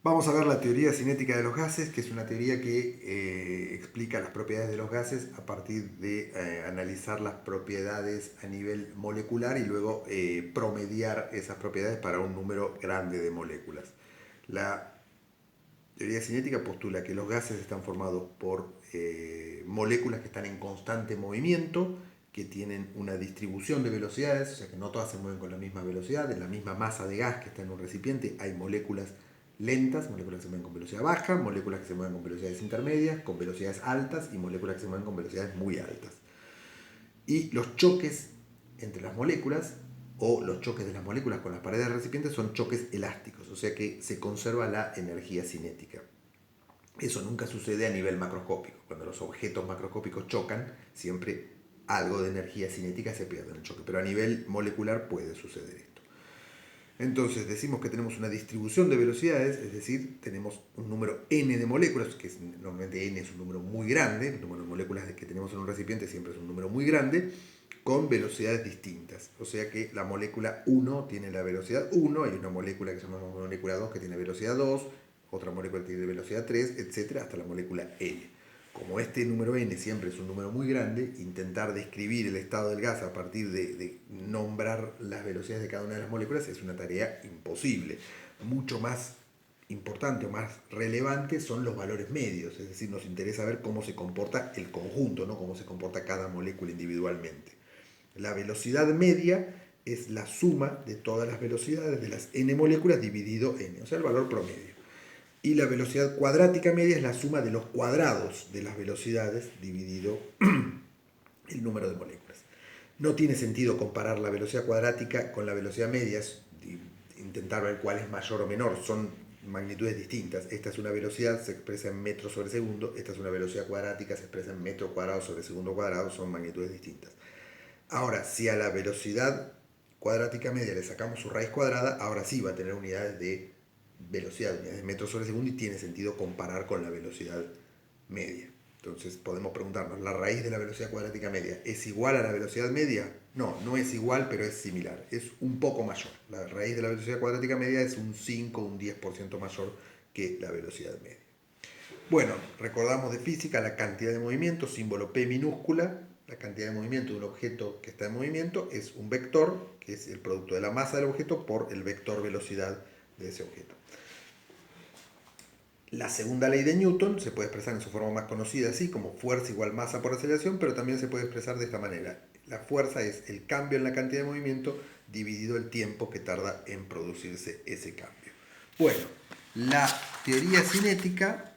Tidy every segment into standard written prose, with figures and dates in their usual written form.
Vamos a ver la teoría cinética de los gases, que es una teoría que explica las propiedades de los gases a partir de analizar las propiedades a nivel molecular y luego promediar esas propiedades para un número grande de moléculas. La teoría cinética postula que los gases están formados por moléculas que están en constante movimiento, que tienen una distribución de velocidades, o sea que no todas se mueven con la misma velocidad, en la misma masa de gas que está en un recipiente hay moléculas lentas, moléculas que se mueven con velocidad baja, moléculas que se mueven con velocidades intermedias, con velocidades altas y moléculas que se mueven con velocidades muy altas. Y los choques entre las moléculas o los choques de las moléculas con las paredes del recipiente son choques elásticos, o sea que se conserva la energía cinética. Eso nunca sucede a nivel macroscópico. Cuando los objetos macroscópicos chocan, siempre algo de energía cinética se pierde en el choque, pero a nivel molecular puede suceder esto. Entonces decimos que tenemos una distribución de velocidades, es decir, tenemos un número n de moléculas, que normalmente n es un número muy grande, el número de moléculas que tenemos en un recipiente siempre es un número muy grande, con velocidades distintas. O sea que la molécula 1 tiene la velocidad 1, hay una molécula que se llama molécula 2 que tiene velocidad 2, otra molécula que tiene velocidad 3, etc., hasta la molécula n. Como este número n siempre es un número muy grande, intentar describir el estado del gas a partir de nombrar las velocidades de cada una de las moléculas es una tarea imposible. Mucho más importante o más relevante son los valores medios, es decir, nos interesa ver cómo se comporta el conjunto, no cómo se comporta cada molécula individualmente. La velocidad media es la suma de todas las velocidades de las n moléculas dividido n, o sea, el valor promedio. Y la velocidad cuadrática media es la suma de los cuadrados de las velocidades dividido el número de moléculas. No tiene sentido comparar la velocidad cuadrática con la velocidad media, intentar ver cuál es mayor o menor, son magnitudes distintas. Esta es una velocidad, se expresa en metros sobre segundo, esta es una velocidad cuadrática, se expresa en metro cuadrado sobre segundo cuadrado, son magnitudes distintas. Ahora, si a la velocidad cuadrática media le sacamos su raíz cuadrada, ahora sí va a tener unidades de velocidad, unidades de metros sobre segundo, y tiene sentido comparar con la velocidad media. Entonces podemos preguntarnos, ¿la raíz de la velocidad cuadrática media es igual a la velocidad media? No, no es igual, pero es similar, es un poco mayor. La raíz de la velocidad cuadrática media es un 5 o un 10% mayor que la velocidad media. Bueno, recordamos de física la cantidad de movimiento, símbolo P minúscula. La cantidad de movimiento de un objeto que está en movimiento es un vector, que es el producto de la masa del objeto por el vector velocidad de ese objeto. La segunda ley de Newton se puede expresar en su forma más conocida así, como fuerza igual masa por aceleración, pero también se puede expresar de esta manera. La fuerza es el cambio en la cantidad de movimiento dividido el tiempo que tarda en producirse ese cambio. Bueno, la teoría cinética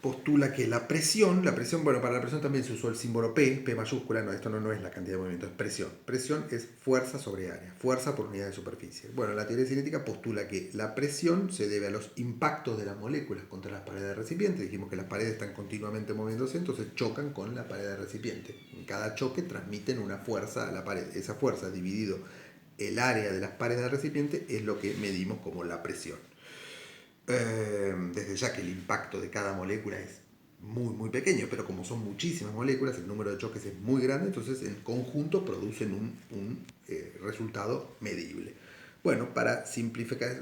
postula que la presión, bueno, para la presión también se usó el símbolo P mayúscula, no, esto no es la cantidad de movimiento, es presión. Presión es fuerza sobre área, fuerza por unidad de superficie. Bueno, la teoría cinética postula que la presión se debe a los impactos de las moléculas contra las paredes del recipiente. Dijimos que las paredes están continuamente moviéndose, entonces chocan con la pared del recipiente. En cada choque transmiten una fuerza a la pared. Esa fuerza dividido el área de las paredes del recipiente es lo que medimos como la presión. Desde ya que el impacto de cada molécula es muy pequeño, pero como son muchísimas moléculas, el número de choques es muy grande, entonces en conjunto producen un resultado medible. Bueno, para simplificar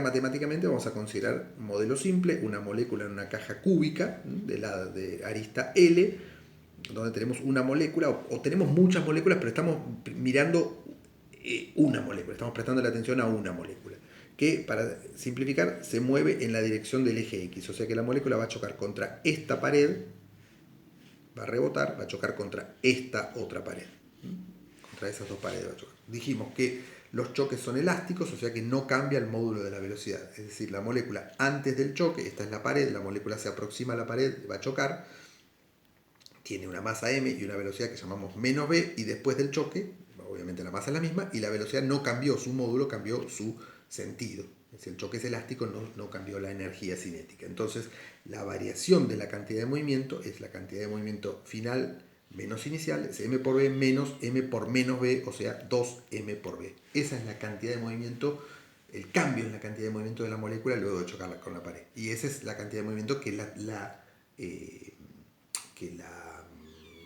matemáticamente vamos a considerar un modelo simple, una molécula en una caja cúbica de arista L, donde tenemos una molécula, o tenemos muchas moléculas, pero estamos mirando una molécula, estamos prestando la atención a una molécula, que para simplificar se mueve en la dirección del eje X, o sea que la molécula va a chocar contra esta pared, va a rebotar, va a chocar contra esta otra pared, contra esas dos paredes va a chocar. Dijimos que los choques son elásticos, o sea que no cambia el módulo de la velocidad, es decir, la molécula antes del choque, esta es la pared, la molécula se aproxima a la pared, va a chocar, tiene una masa m y una velocidad que llamamos menos v, y después del choque, obviamente la masa es la misma, y la velocidad no cambió, su módulo cambió su sentido. Si el choque es elástico, no cambió la energía cinética. Entonces, la variación de la cantidad de movimiento es la cantidad de movimiento final menos inicial, es m por v menos m por menos v, o sea, 2m por v. Esa es la cantidad de movimiento, el cambio en la cantidad de movimiento de la molécula luego de chocarla con la pared. Y esa es la cantidad de movimiento que la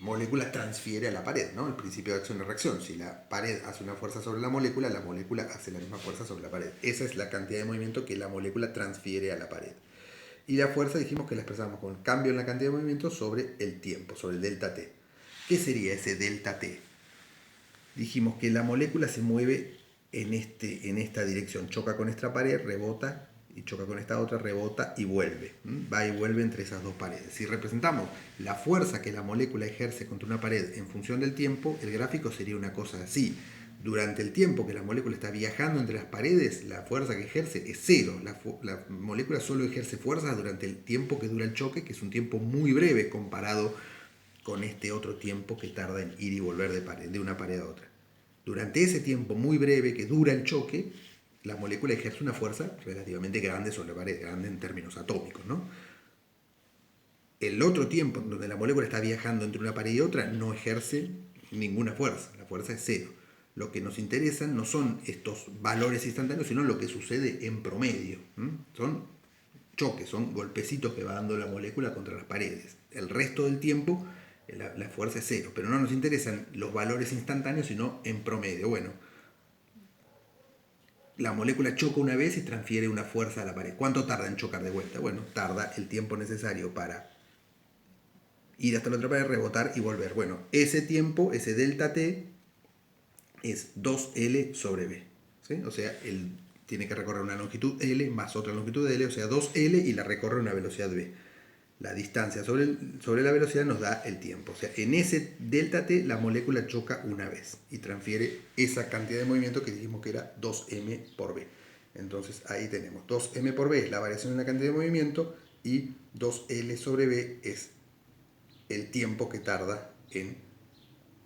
molécula transfiere a la pared, ¿no? El principio de acción y reacción. Si la pared hace una fuerza sobre la molécula hace la misma fuerza sobre la pared. Esa es la cantidad de movimiento que la molécula transfiere a la pared. Y la fuerza dijimos que la expresamos con cambio en la cantidad de movimiento sobre el tiempo, sobre el delta t. ¿Qué sería ese delta t? Dijimos que la molécula se mueve en esta dirección. Choca con esta pared, rebota, y choca con esta otra, rebota y vuelve. Va y vuelve entre esas dos paredes. Si representamos la fuerza que la molécula ejerce contra una pared en función del tiempo, el gráfico sería una cosa así. Durante el tiempo que la molécula está viajando entre las paredes, la fuerza que ejerce es cero. La molécula solo ejerce fuerza durante el tiempo que dura el choque, que es un tiempo muy breve comparado con este otro tiempo que tarda en ir y volver de una pared a otra. Durante ese tiempo muy breve que dura el choque, la molécula ejerce una fuerza relativamente grande sobre la pared, grande en términos atómicos, ¿no? El otro tiempo donde la molécula está viajando entre una pared y otra no ejerce ninguna fuerza, la fuerza es cero. Lo que nos interesa no son estos valores instantáneos, sino lo que sucede en promedio. Son choques, son golpecitos que va dando la molécula contra las paredes. El resto del tiempo la fuerza es cero, pero no nos interesan los valores instantáneos, sino en promedio. Bueno, la molécula choca una vez y transfiere una fuerza a la pared. ¿Cuánto tarda en chocar de vuelta? Bueno, tarda el tiempo necesario para ir hasta la otra pared, rebotar y volver. Bueno, ese tiempo, ese delta t, es 2L sobre B. ¿Sí? O sea, él tiene que recorrer una longitud L más otra longitud L, o sea, 2L, y la recorre a una velocidad V. La distancia sobre la velocidad nos da el tiempo. O sea, en ese delta t la molécula choca una vez y transfiere esa cantidad de movimiento que dijimos que era 2m por v. Entonces ahí tenemos 2m por v es la variación en la cantidad de movimiento y 2l sobre v es el tiempo que tarda en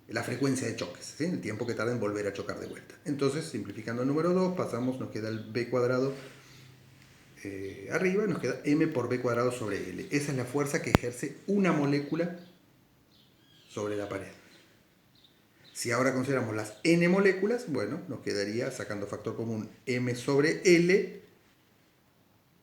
la frecuencia de choques, ¿sí? El tiempo que tarda en volver a chocar de vuelta. Entonces, simplificando el número 2, pasamos, nos queda el v cuadrado arriba, nos queda m por v cuadrado sobre l. Esa es la fuerza que ejerce una molécula sobre la pared. Si ahora consideramos las n moléculas, bueno, nos quedaría, sacando factor común, m sobre l,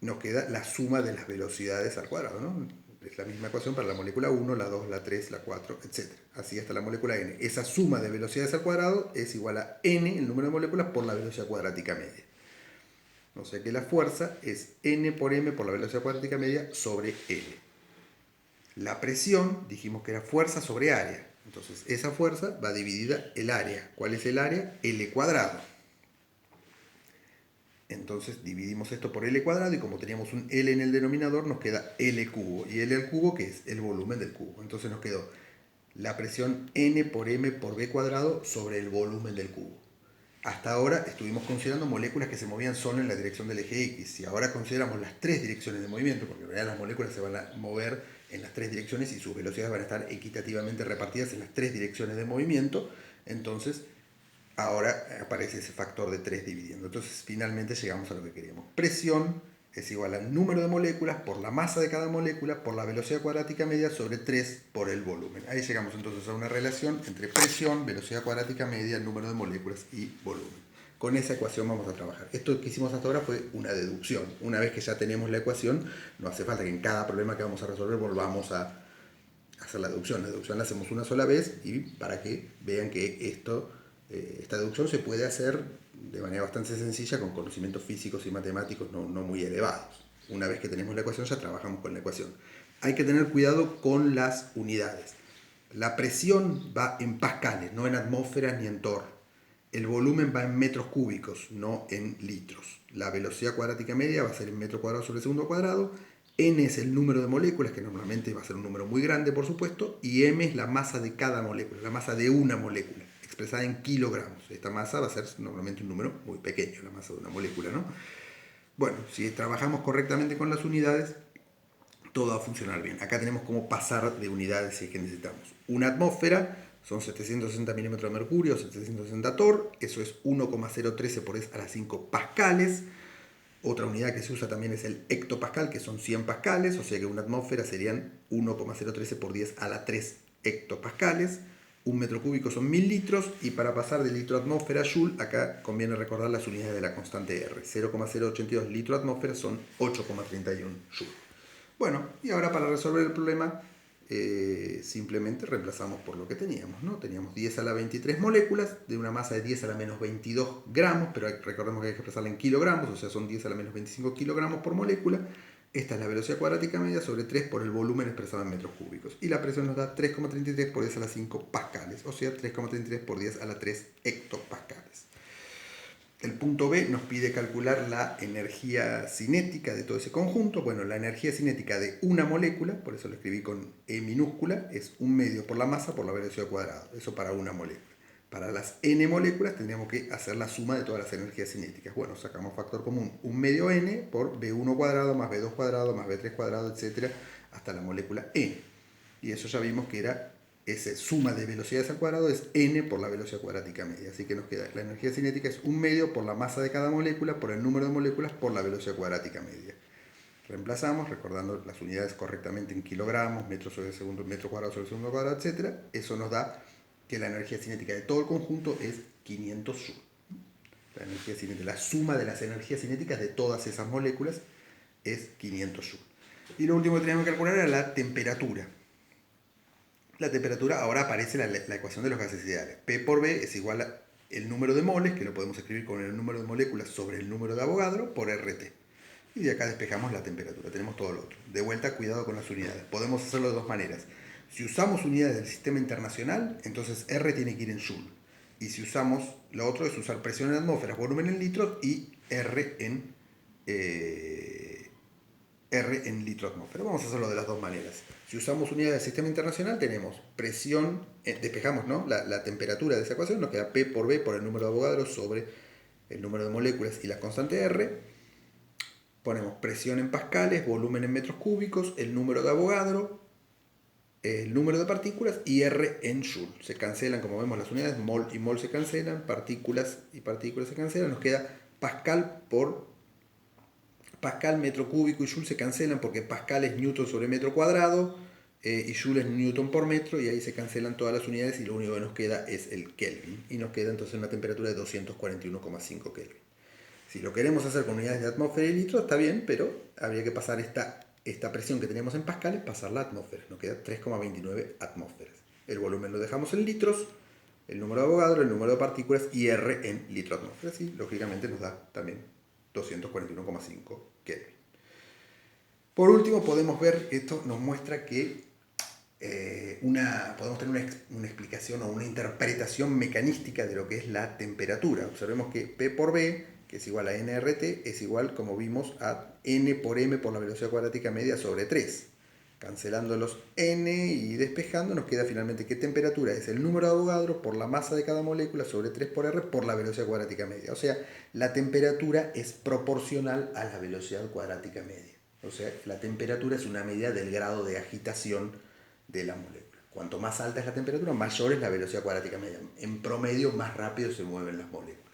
nos queda la suma de las velocidades al cuadrado, ¿no? Es la misma ecuación para la molécula 1, la 2, la 3, la 4, etc. Así hasta la molécula n. Esa suma de velocidades al cuadrado es igual a n, el número de moléculas, por la velocidad cuadrática media. O sea que la fuerza es n por m por la velocidad cuadrática media sobre L. La presión, dijimos que era fuerza sobre área. Entonces esa fuerza va dividida el área. ¿Cuál es el área? L cuadrado. Entonces dividimos esto por L cuadrado y como teníamos un L en el denominador nos queda L cubo. ¿Y L al cubo que es? El volumen del cubo. Entonces nos quedó la presión n por m por v cuadrado sobre el volumen del cubo. Hasta ahora estuvimos considerando moléculas que se movían solo en la dirección del eje X. Si ahora consideramos las tres direcciones de movimiento, porque en realidad las moléculas se van a mover en las tres direcciones y sus velocidades van a estar equitativamente repartidas en las tres direcciones de movimiento, entonces ahora aparece ese factor de 3 dividiendo. Entonces finalmente llegamos a lo que queríamos. Presión es igual al número de moléculas por la masa de cada molécula por la velocidad cuadrática media sobre 3 por el volumen. Ahí llegamos entonces a una relación entre presión, velocidad cuadrática media, número de moléculas y volumen. Con esa ecuación vamos a trabajar. Esto que hicimos hasta ahora fue una deducción. Una vez que ya tenemos la ecuación, no hace falta que en cada problema que vamos a resolver volvamos a hacer la deducción. La deducción la hacemos una sola vez y para que vean que esta deducción se puede hacer de manera bastante sencilla con conocimientos físicos y matemáticos no muy elevados. Una vez que tenemos la ecuación ya trabajamos con la ecuación. Hay que tener cuidado con las unidades. La presión va en pascales, no en atmósferas ni en torr. El volumen va en metros cúbicos, no en litros. La velocidad cuadrática media va a ser en metro cuadrado sobre segundo cuadrado. N es el número de moléculas, que normalmente va a ser un número muy grande, por supuesto, y m es la masa de cada molécula, la masa de una molécula, expresada en kilogramos. Esta masa va a ser normalmente un número muy pequeño, la masa de una molécula, ¿no? Bueno, si trabajamos correctamente con las unidades, todo va a funcionar bien. Acá tenemos cómo pasar de unidades si es que necesitamos. Una atmósfera son 760 milímetros de mercurio, 760 torr, eso es 1,013 por 10 a la 5 pascales. Otra unidad que se usa también es el hectopascal, que son 100 pascales, o sea que una atmósfera serían 1,013 por 10 a la 3 hectopascales. Un metro cúbico son 1000 litros, y para pasar de litro atmósfera a joule, acá conviene recordar las unidades de la constante R. 0,082 litro atmósfera son 8,31 joule. Bueno, y ahora para resolver el problema simplemente reemplazamos por lo que teníamos, ¿no? Teníamos 10 a la 23 moléculas de una masa de 10 a la menos 22 gramos, pero recordemos que hay que expresarla en kilogramos, o sea, son 10 a la menos 25 kilogramos por molécula. Esta es la velocidad cuadrática media sobre 3 por el volumen expresado en metros cúbicos. Y la presión nos da 3,33 por 10 a la 5 pascales, o sea, 3,33 por 10 a la 3 hectopascales. El punto B nos pide calcular la energía cinética de todo ese conjunto. Bueno, la energía cinética de una molécula, por eso lo escribí con E minúscula, es 1/2 por la masa por la velocidad cuadrada. Eso para una molécula. Para las n moléculas tendríamos que hacer la suma de todas las energías cinéticas. Bueno, sacamos factor común 1/2 n por B1 cuadrado más B2 cuadrado más B3 cuadrado, etc. hasta la molécula n. Y eso ya vimos que era esa suma de velocidades al cuadrado es n por la velocidad cuadrática media. Así que nos queda la energía cinética es 1/2 por la masa de cada molécula por el número de moléculas por la velocidad cuadrática media. Reemplazamos, recordando las unidades correctamente en kilogramos, metros sobre segundo, metro cuadrado sobre segundo cuadrado, etc. Eso nos da que la energía cinética de todo el conjunto es 500 Joule. La energía cinética, la suma de las energías cinéticas de todas esas moléculas es 500 Joule. Y lo último que teníamos que calcular era la temperatura. La temperatura, ahora aparece la ecuación de los gases ideales. P por B es igual a el número de moles, que lo podemos escribir con el número de moléculas sobre el número de Avogadro, por RT. Y de acá despejamos la temperatura, tenemos todo lo otro. De vuelta, cuidado con las unidades. Podemos hacerlo de dos maneras. Si usamos unidades del sistema internacional, entonces R tiene que ir en Joule. Y si usamos, lo otro es usar presión en atmósferas, volumen en litros y R en litro atmósfera. Vamos a hacerlo de las dos maneras. Si usamos unidades del sistema internacional, tenemos presión, despejamos, ¿no? la temperatura de esa ecuación, nos queda P por B por el número de Avogadro sobre el número de moléculas y la constante R. Ponemos presión en pascales, volumen en metros cúbicos, el número de Avogadro, el número de partículas y R en Joule. Se cancelan, como vemos, las unidades, mol y mol se cancelan, partículas y partículas se cancelan, nos queda pascal por pascal, metro cúbico y Joule se cancelan porque pascal es newton sobre metro cuadrado y Joule es newton por metro, y ahí se cancelan todas las unidades y lo único que nos queda es el Kelvin, y nos queda entonces una temperatura de 241,5 Kelvin. Si lo queremos hacer con unidades de atmósfera y litros, está bien, pero habría que pasar esta presión que teníamos en pascales, pasarla a atmósferas. Nos queda 3,29 atmósferas. El volumen lo dejamos en litros, el número de Avogadro, el número de partículas y R en litro atmósferas, y lógicamente nos da también 241,5 Kelvin. Por último, podemos ver que esto nos muestra que podemos tener una explicación o una interpretación mecanística de lo que es la temperatura. Observemos que P por B, que es igual a nRT, es igual, como vimos, a n por m por la velocidad cuadrática media sobre 3. Cancelando los n y despejando, nos queda finalmente que temperatura es el número de Avogadro por la masa de cada molécula sobre 3 por r por la velocidad cuadrática media. O sea, la temperatura es proporcional a la velocidad cuadrática media. O sea, la temperatura es una medida del grado de agitación de la molécula. Cuanto más alta es la temperatura, mayor es la velocidad cuadrática media. En promedio, más rápido se mueven las moléculas.